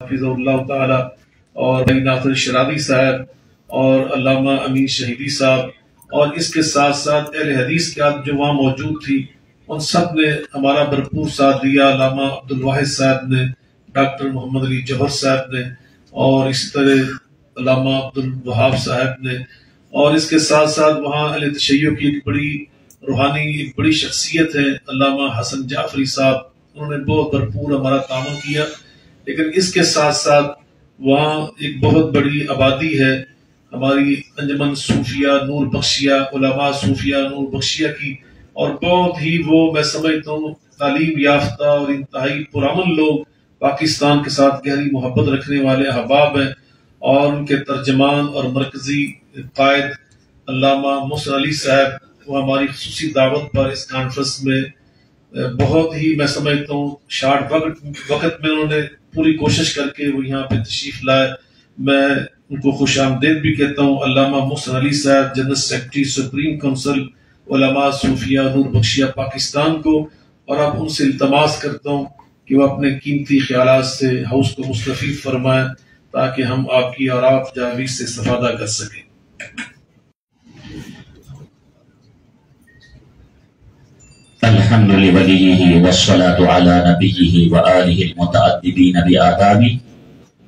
حافظ اللہ تعالی اور ناصر شرادی صاحب اور علامہ امین شہیدی صاحب اور اس کے ساتھ ساتھ اہل حدیث کی جو وہاں موجود تھی ان سب نے ہمارا بھرپور ساتھ دیا. علامہ عبدالواحد صاحب نے، ڈاکٹر محمد علی جوہر صاحب نے اور اسی طرح علامہ عبدالوہاب صاحب نے، اور اس کے ساتھ ساتھ وہاں اہل تشیع کی ایک بڑی روحانی ایک بڑی شخصیت ہے علامہ حسن جعفری صاحب، انہوں نے بہت بھرپور ہمارا تعاون کیا. لیکن اس کے ساتھ ساتھ وہاں ایک بہت بڑی آبادی ہے ہماری انجمن صوفیہ نور بخشیہ، علماء صوفیہ نور بخشیہ کی، اور بہت ہی وہ میں سمجھتا ہوں تعلیم یافتہ اور انتہائی پرامن لوگ، پاکستان کے ساتھ گہری محبت رکھنے والے احباب ہیں. اور ان کے ترجمان اور مرکزی قائد علامہ محسن علی صاحب، وہ ہماری خصوصی دعوت پر اس کانفرنس میں بہت ہی میں سمجھتا ہوں شارٹ وقت میں انہوں نے پوری کوشش کر کے وہ یہاں پہ تشریف لائے. میں ان کو خوش آمدید بھی کہتا ہوں. علامہ محسن علی صاحب جنرل سیکرٹری سپریم کونسل علماء صوفیہ نور بخشیہ پاکستان کو، اور اب ان سے التماس کرتا ہوں کہ وہ اپنے قیمتی خیالات سے ہاؤس کو مستفید فرمائیں تاکہ ہم آپ کی اور آپ جاویز سے استفادہ کر سکیں. الحمد لوليه والصلاة على نبيه وآله المتأدبين بآدابه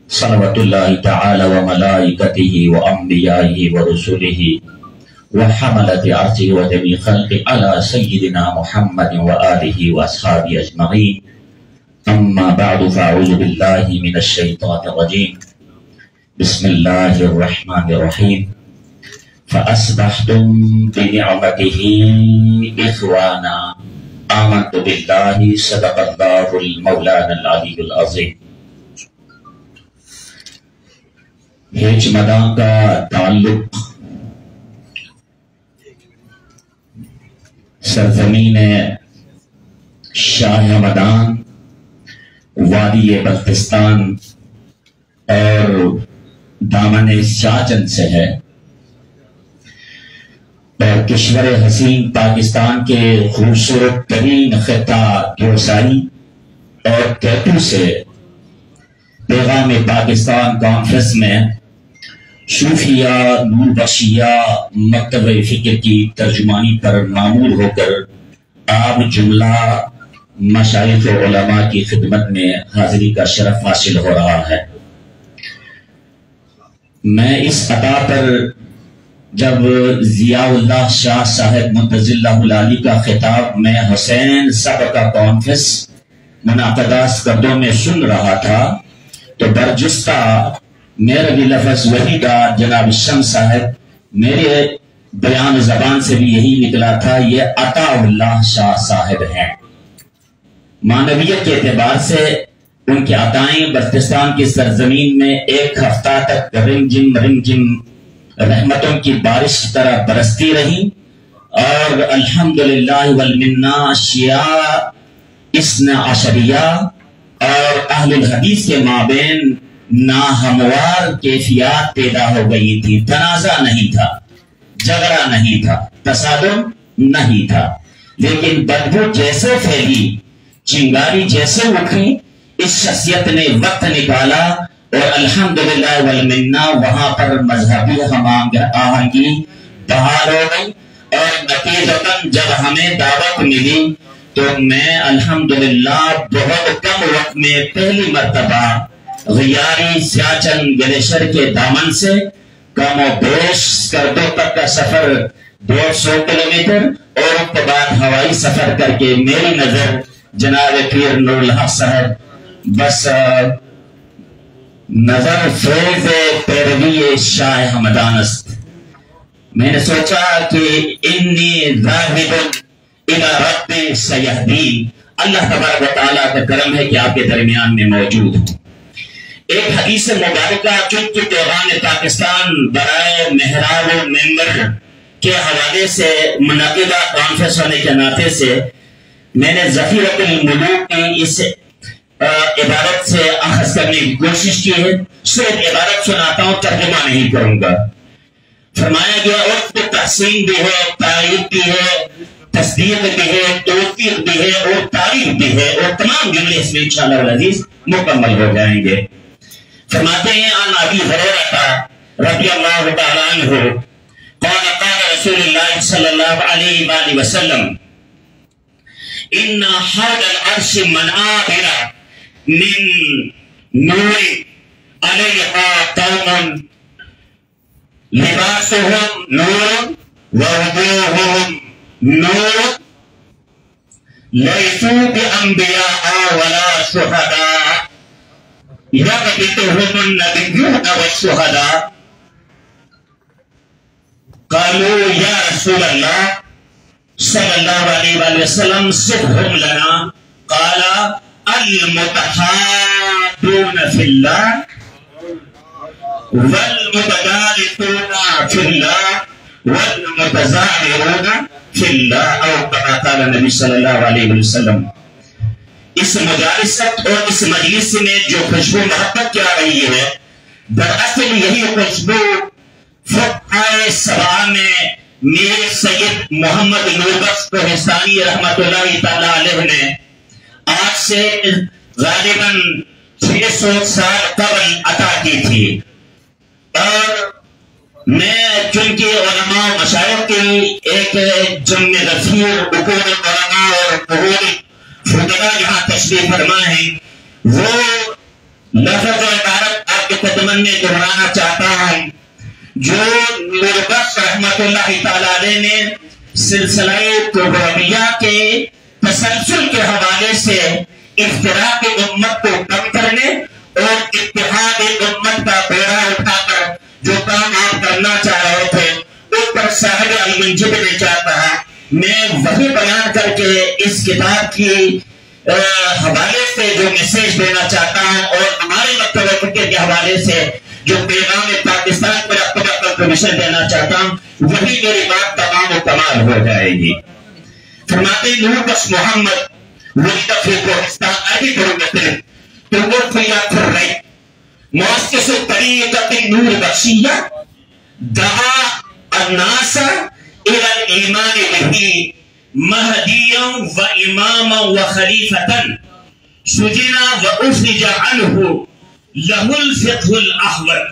صلوات الله تعالى وملائكته وأنبيائه ورسله وحملة عرشه وجميع خلقه على سيدنا محمد وآله وأصحابه أجمعين. أما بعد فأعوذ بالله من الشيطان الرجيم. بسم الله الرحمن الرحيم. فأصبحتم بنعمته إخوانا آمنت بالله صدق الله المولانا العلي العظيم. ہیچ مدان کا تعلق سرزمین شاہ مدان، وادی بلتستان اور دامن شاہجن سے ہے، اور کشور حسین پاکستان کے خوبصورت ترین خطہ گوسائی اور کیٹو سے پیغام پاکستان کانفرنس میں صوفیہ نور بخشیہ مکتب فکر کی ترجمانی پر معمول ہو کر آپ جملہ مشائخ و علماء کی خدمت میں حاضری کا شرف حاصل ہو رہا ہے. میں اس عطا پر جب ضیاء اللہ شاہ صاحب منتظر اللہ العالی کا خطاب میں حسین سابقہ کانفرنس منعقدہ اسکردوں میں سن رہا تھا تو برجستہ میرا بھی لفظ وہی تھا. جناب شمس صاحب میرے بیان زبان سے بھی یہی نکلا تھا، یہ عطا اللہ شاہ صاحب ہیں. معنویت کے اعتبار سے ان کی عطائیں بلتستان کی سرزمین میں ایک ہفتہ تک رمجم رحمتوں کی بارش کی طرح برستی رہی، اور الحمدللہ والمنہ شیعہ اثنا عشریہ اور اہل الحدیث کے مابین ناہموار کیفیات پیدا ہو گئی تھی. تنازع نہیں تھا، جھگڑا نہیں تھا، تصادم نہیں تھا، لیکن بدبو جیسے پھیلی، چنگاری جیسے اٹھی، اس شخصیت نے وقت نکالا اور الحمدللہ والمنہ وہاں پر مذہبی ہم آہنگی بحال ہو گئی. اور نتیجتاً جب ہمیں دعوت ملی تو میں الحمدللہ بہت کم وقت میں پہلی مرتبہ غیاری سیاچن گلیشر کے دامن سے کم و بیش اسکردوں تک کا سفر 150 کلومیٹر اور اس کے بعد ہوائی سفر کر کے میری نظر جناب پیر نور الحق صاحب بس نظر فیض پیروی شاہ ہمدان است. میں نے سوچا کہ انی ذاہب الی رب سیہدین، اللہ تبارک و تعالیٰ کا کرم ہے کہ آپ کے درمیان میں موجود ہوں. ایک حدیث مبارکہ چونکہ پیغام پاکستان برائے محراب و ممبر کے حوالے سے منعقدہ کانفرنس ہونے کے ناطے سے میں نے ذخیرۃ الملوک کی اس عبارت سے اخذ کرنے کی کوشش کی ہے. صرف عبارت سناتا ہوں، ترجمہ نہیں کروں گا. فرمایا گیا وقت تحسین بھی ہے، تائید بھی ہے، تصدیق بھی ہے، توثیق بھی ہے اور تعریف بھی ہے، اور تمام جملے اس میں انشاءاللہ العزیز مکمل ہو جائیں گے. فرماتے ہیں عن ابی ہریرہ رضی اللہ تعالی عنہ قال قال رسول اللہ صلی اللہ علیہ وآلہ وسلم ان حول العرش منابر من نور علیہا قوم لباسهم نور ووجوههم نور لیسوا بانبیاء ولا شہداء یغبطهم النبیون والشہداء قالوا یا رسول اللہ صلی اللہ علیہ وآلہ وسلم صفهم لنا قال المتحابون فی اللہ والمتدارسون فی اللہ والمتظاہرون فی اللہ او کما قال نبی صلی اللہ علیہ وسلم. اس مجالست اور اس مجلس میں جو خوشبو محبت کی آ رہی ہے دراصل یہی خوشبو فقہ سبا میں میرے سید محمد نوربخش کوہستانی رحمت اللہ تعالی علیہ نے آج سے غالباً 600 سال قبل عطا کی تھی. اور میں چونکہ علماء و مشائخ کی ایک جمع غفیر بکور علماء اور بہور فضلاء یہاں تشریف فرما ہے وہ لفظ و عبارت آپ کے خدمت میں دہرانا چاہتا ہوں جو نوربخش رحمت اللہ تعالی علیہ نے سلسلہ کبریا کے تسلسل کے حوالے سے افتراق امت کو کم کرنے اور اتحاد امت کا بیڑا اٹھا کر جو کام آپ کرنا چاہ رہے تھے اس پر صاحب المنجد نے چاہتا ہے میں وہی بیان کر کے اس کتاب کی حوالے سے جو میسیج دینا چاہتا ہوں اور ہمارے مکتب فکر کے حوالے سے جو پیغام پاکستان پر اپنا کنٹریبیوشن دینا چاہتا ہوں وہی میری بات تمام و کمال ہو جائے گی. فرماتے نوربخش محمد ولد فی کوہستان ابھی برمتن توفی فی الریب مؤسس طریقۃ النوربخشیہ دعا الناس الى الایمان بہ مہدیا و اماما و خلیفۃ سجن و افرج عنہ لہ الفقہ الاحوط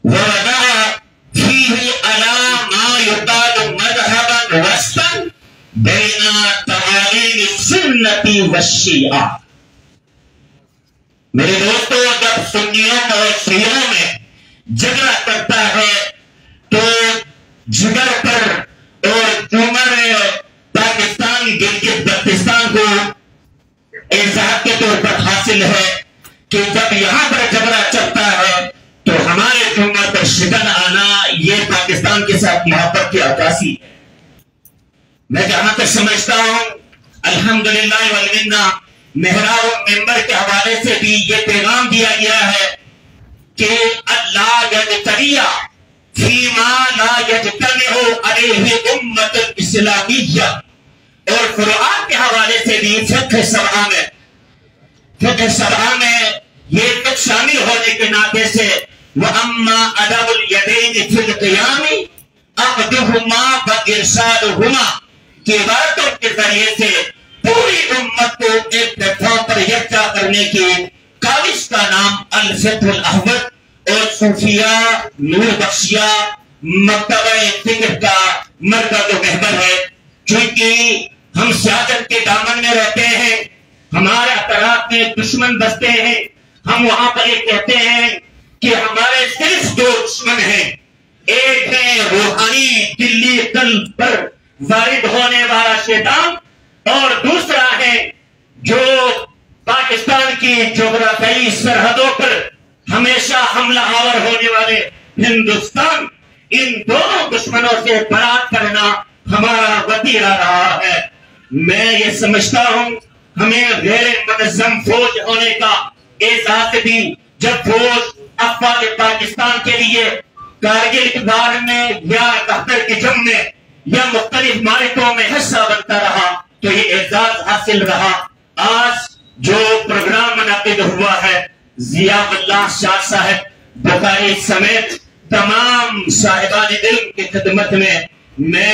ووضع فيه على ما يقال مذهبا وسطا بين تعالیم السنة والشیعہ. میرے دوستوں جب سنیوں اور شیعوں میں جھگڑا کرتا ہے تو جگر پر اور عمر پاکستان گلگت بلتستان کو اعزاز کے طور پر حاصل ہے کہ جب یہاں پر جھگڑا چلتا ہے تو ہمارے عمر پر شکن آنا یہ پاکستان کے ساتھ محبت کی عکاسی. میں جہاں تک سمجھتا ہوں الحمدللہ والمنہ محراب و ممبر کے حوالے سے بھی یہ پیغام دیا گیا ہے کہ اللہ یجتریہ فیما لا یجتمع علیہ امت الاسلامیہ اور فروعات کے حوالے سے بھی فقہ سبعہ میں یہ تک شامل ہونے کے ناطے سے وَأَمَّا أَدَبُ الْيَدَيْنِ فِي الْقِيَامِ أَقْدُهُمَا وَإِرْشَادُهُمَا کی باتوں کے ذریعے سے پوری امت کو ایک پلیٹفارم پر یکجا کرنے کی کاوش کا نام الفقہ الاحوط اور صوفیہ نوربخشیہ مکتبہ فکر کا مرکز و محور ہے. چونکہ ہم سیاست کے دامن میں رہتے ہیں ہمارے اطراف میں دشمن بستے ہیں ہم وہاں پر یہ کہتے ہیں کہ ہمارے صرف دو دشمن ہیں ایک ہے روحانی دلی قلب پر وارد ہونے والا شیطان اور دوسرا ہے جو پاکستان کی جغرافیائی سرحدوں پر ہمیشہ حملہ آور ہونے والے ہندوستان. ان دونوں دشمنوں سے برات کرنا ہمارا وطیرہ رہا ہے. میں یہ سمجھتا ہوں ہمیں غیر منظم فوج ہونے کا احساس بھی جب فوج افواج پاکستان کے لیے کارگل اقدار میں یا قطر کے جنگ میں یا مختلف معرکوں میں حصہ بنتا رہا تو یہ اعزاز حاصل رہا. آج جو پروگرام منعقد ہوا ہے ضیاء اللہ شاہ صاحب بخاری سمیت تمام صاحبان علم کی خدمت میں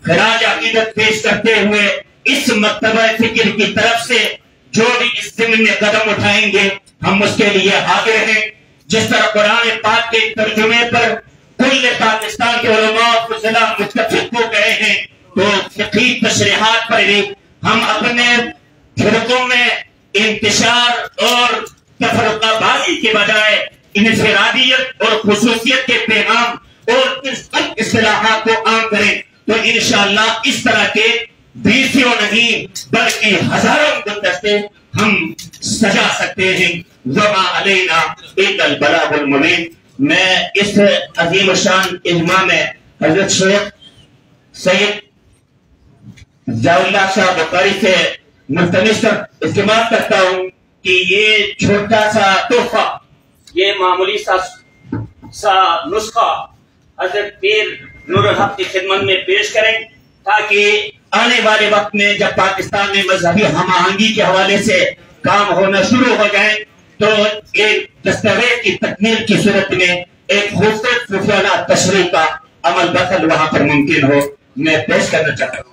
خراج عقیدت پیش کرتے ہوئے اس مکتبہ فکر کی طرف سے جو بھی اس ضمن میں قدم اٹھائیں گے ہم اس کے لیے حاضر ہیں. جس طرح قرآن پاک کے ترجمے پر کل پاکستان کے علماء و فضلاء متفق ہو گئے ہیں تو فقہی تشریحات پر بھی ہم اپنے فرقوں میں انتشار اور تفرقہ بازی کے بجائے انفرادیت اور خصوصیت کے پیغام اور اس اصطلاحات کو عام کریں تو انشاءاللہ اس طرح کے بیسوں نہیں بلکہ ہزاروں گلدستے ہم سجا سکتے ہیں. وما علینا الا البلاغ المبین. میں اس عظیم الشان اجماع میں حضرت شیخ سید ضیاء اللہ شاہ بخاری سے ملتمس استعمال کرتا ہوں کہ یہ چھوٹا سا تحفہ، یہ معمولی سا نسخہ حضرت پیر نور الحق کی خدمت میں پیش کریں تاکہ آنے والے وقت میں جب پاکستان میں مذہبی ہم آہنگی کے حوالے سے کام ہونا شروع ہو جائیں تو ایک دستاویز کی تکمیل کی صورت میں ایک خوبصورت صوفیانہ تشریح کا عمل دخل وہاں پر ممکن ہو. میں پیش کرنا چاہتا ہوں.